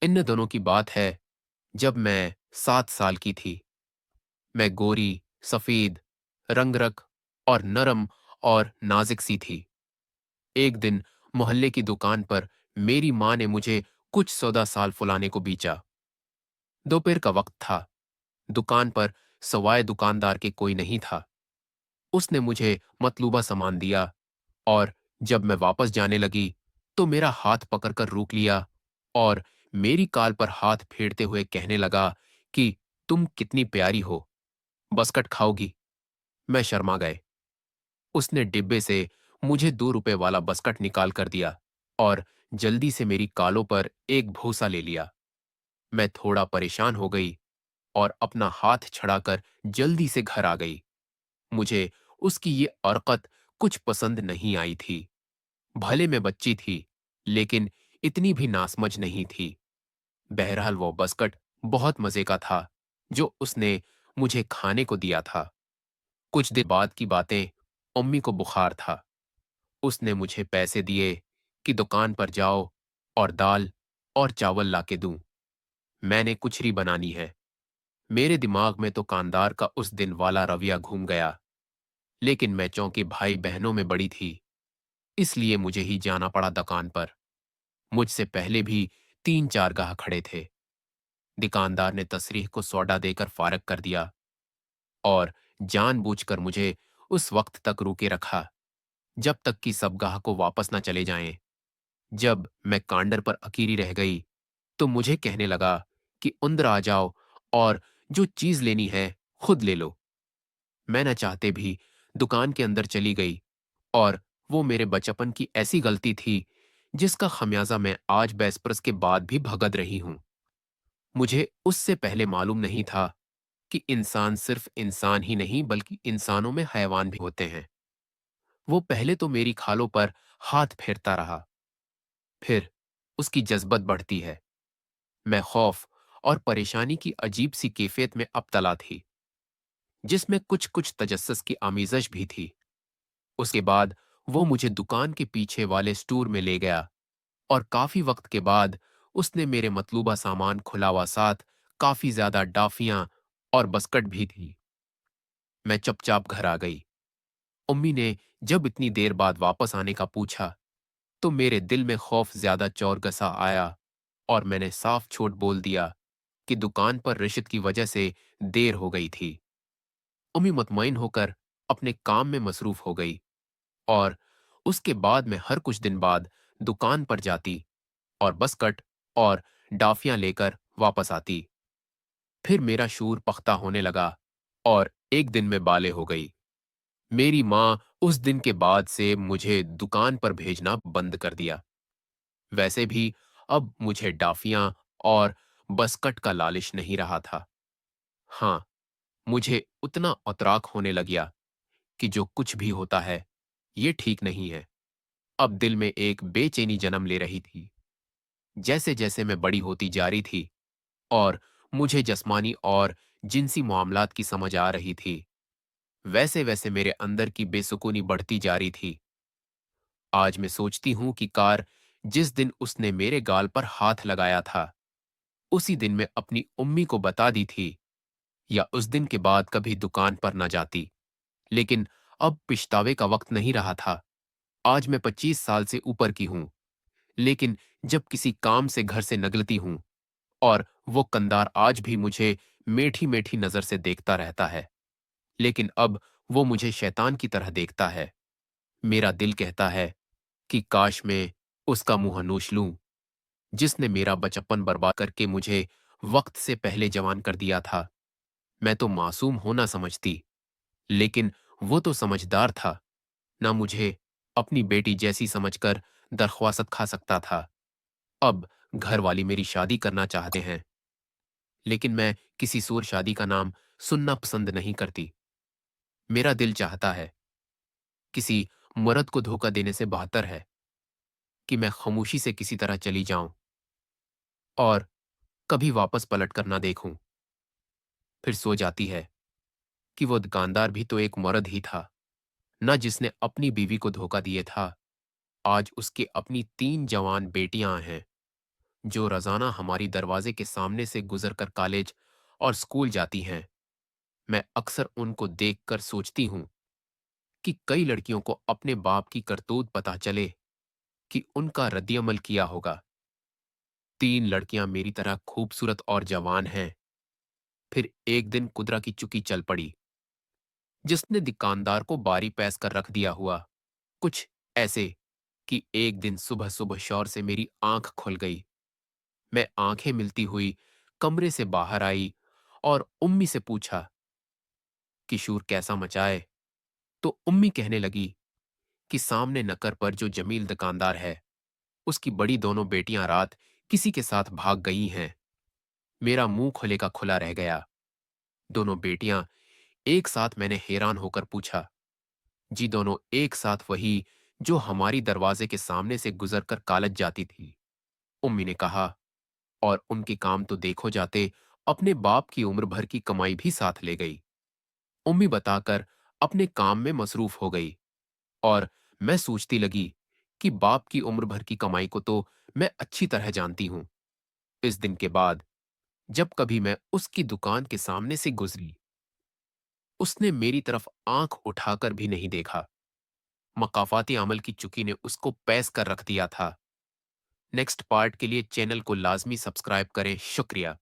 इन दोनों की बात है जब मैं 7 साल की थी। मैं गोरी, सफेद, रंगरख और नरम और नाजुक सी थी। एक दिन मोहल्ले की दुकान पर मेरी माँ ने मुझे कुछ सौदा साल फुलाने को बेचा। दोपहर का वक्त था। दुकान पर सवाए दुकानदार के कोई नहीं था। उसने मुझे मतलूबा सामान दिया और जब मैं वापस जाने लगी तो मेरा हाथ पकड़कर रोक लिया और मेरी काल पर हाथ फेरते हुए कहने लगा कि तुम कितनी प्यारी हो, बस्कट खाओगी। मैं शर्मा गए। उसने डिब्बे से मुझे 2 रुपए वाला बस्कट निकाल कर दिया और जल्दी से मेरी कालों पर एक भूसा ले लिया। मैं थोड़ा परेशान हो गई और अपना हाथ छड़ाकर जल्दी से घर आ गई। मुझे उसकी ये हरकत कुछ पसंद नहीं आई थी। भले मैं बच्ची थी, लेकिन इतनी भी नासमझ नहीं थी। बहरहाल वो बस्कट बहुत मजे का था, जो उसने मुझे खाने को दिया था। कुछ देर बाद की बातें, अम्मी को बुखार था। उसने मुझे पैसे दिए कि दुकान पर जाओ और दाल और चावल लाके दूं। मैंने कुछरी बनानी है। मेरे दिमाग में तो कांदार का उस दिन वाला रवैया घूम गया, लेकिन मैं चौंके भाई बहनों में बड़ी थी, इसलिए मुझे ही जाना पड़ा दुकान पर। मुझसे पहले भी 3-4 गाहक खड़े थे। दुकानदार ने तसरीह को सौदा देकर फारग कर दिया और जानबूझकर मुझे उस वक्त तक रोके रखा, जब तक कि सब गाहकों वापस न चले जाएं। जब मैं कांडर पर अकेली रह गई, तो मुझे कहने लगा कि अंदर आ जाओ और जो चीज लेनी है खुद ले लो। मैं न चाहते भी दुकान के अंदर चली गई और वो मेरे बचपन की ऐसी गलती थी जिसका खमियाजा मैं आज बैसप्रस के बाद भी भगत रही हूं। मुझे उससे पहले मालूम नहीं था कि इंसान सिर्फ इंसान ही नहीं बल्कि इंसानों में हैवान भी होते हैं। वो पहले तो मेरी खालों पर हाथ फेरता रहा, फिर उसकी जज्बत बढ़ती है। मैं खौफ और परेशानी की अजीब सी कैफियत में अबतला थी, जिसमें कुछ कुछ तजस्सुस की आमिज़श भी थी। उसके बाद वो मुझे दुकान के पीछे वाले स्टोर में ले गया और काफी वक्त के बाद उसने मेरे मतलूबा सामान खुलावा साथ काफी ज्यादा डाफियां और बस्कट भी थी। मैं चुपचाप घर आ गई। अम्मी ने जब इतनी देर बाद वापस आने का पूछा, तो मेरे दिल में खौफ ज्यादा चौरगसा आया और मैंने साफ छोट बोल दिया कि दुकान पर रिश्वत की वजह से देर हो गई थी। अम्मी मुतमईन होकर अपने काम में मसरूफ हो गई और उसके बाद मैं हर कुछ दिन बाद दुकान पर जाती और बस्कट और डाफियां लेकर वापस आती। फिर मेरा शूर पख्ता होने लगा और एक दिन में बाले हो गई। मेरी माँ उस दिन के बाद से मुझे दुकान पर भेजना बंद कर दिया। वैसे भी अब मुझे डाफियां और बस्कट का लालिश नहीं रहा था। हाँ, मुझे उतना औतराक होने लग गया कि जो कुछ भी होता है, ये ठीक नहीं है। अब दिल में एक बेचैनी जन्म ले रही थी। जैसे जैसे मैं बड़ी होती जा रही थी और मुझे जिस्मानी और जिनसी मामलात की समझ आ रही थी, वैसे वैसे मेरे अंदर की बेसुकूनी बढ़ती जा रही थी। आज मैं सोचती हूं कि कार जिस दिन उसने मेरे गाल पर हाथ लगाया था, उसी दिन मैं अपनी उम्मी को बता दी थी, या उस दिन के बाद कभी दुकान पर न जाती। लेकिन अब पिछतावे का वक्त नहीं रहा था। आज मैं 25 साल से ऊपर की हूं, लेकिन जब किसी काम से घर से निकलती हूं और वो कंदार आज भी मुझे मीठी मीठी नजर से देखता रहता है, लेकिन अब वो मुझे शैतान की तरह देखता है। मेरा दिल कहता है कि काश मैं उसका मुंह नोच लूं, जिसने मेरा बचपन बर्बाद करके मुझे वक्त से पहले जवान कर दिया था। मैं तो मासूम होना समझती, लेकिन वो तो समझदार था। ना मुझे अपनी बेटी जैसी समझकर दरख्वास्त खा सकता था। अब घर वाली मेरी शादी करना चाहते हैं, लेकिन मैं किसी सूर शादी का नाम सुनना पसंद नहीं करती। मेरा दिल चाहता है, किसी मर्द को धोखा देने से बेहतर है कि मैं खामोशी से किसी तरह चली जाऊं और कभी वापस पलट कर ना देखूं। फिर सो जाती है कि वो दुकानदार भी तो एक मर्द ही था, न जिसने अपनी बीवी को धोखा दिए था। आज उसके अपनी 3 जवान बेटियां हैं, जो रोजाना हमारी दरवाजे के सामने से गुजरकर कॉलेज और स्कूल जाती हैं। मैं अक्सर उनको देखकर सोचती हूं कि कई लड़कियों को अपने बाप की करतूत पता चले कि उनका रद्दीअमल किया होगा। 3 लड़कियां मेरी तरह खूबसूरत और जवान हैं। फिर एक दिन कुदरा की चुकी चल पड़ी, जिसने दुकानदार को बारी पैस कर रख दिया हुआ। कुछ ऐसे कि एक दिन सुबह सुबह शौर से मेरी आंख खुल गई। मैं आंखें मिलती हुई कमरे से बाहर आई और उम्मी से पूछा कि शूर कैसा मचाए। तो उम्मी कहने लगी कि सामने नकर पर जो जमील दुकानदार है, उसकी बड़ी दोनों बेटियां रात किसी के साथ भाग गई हैं। मेरा मुंह खुले का खुला रह गया। दोनों बेटियां एक साथ। मैंने हैरान होकर पूछा, जी दोनों एक साथ, वही जो हमारी दरवाजे के सामने से गुजरकर कॉलेज जाती थी। उम्मी ने कहा, और उनके काम तो देखो जाते, अपने बाप की उम्र भर की कमाई भी साथ ले गई। उम्मी बताकर अपने काम में मसरूफ हो गई और मैं सोचती लगी कि बाप की उम्र भर की कमाई को तो मैं अच्छी तरह जानती हूं। इस दिन के बाद जब कभी मैं उसकी दुकान के सामने से गुजरी, उसने मेरी तरफ आंख उठाकर भी नहीं देखा। मकाफाती अमल की चुकी ने उसको पैस कर रख दिया था। नेक्स्ट पार्ट के लिए चैनल को लाजमी सब्सक्राइब करें। शुक्रिया।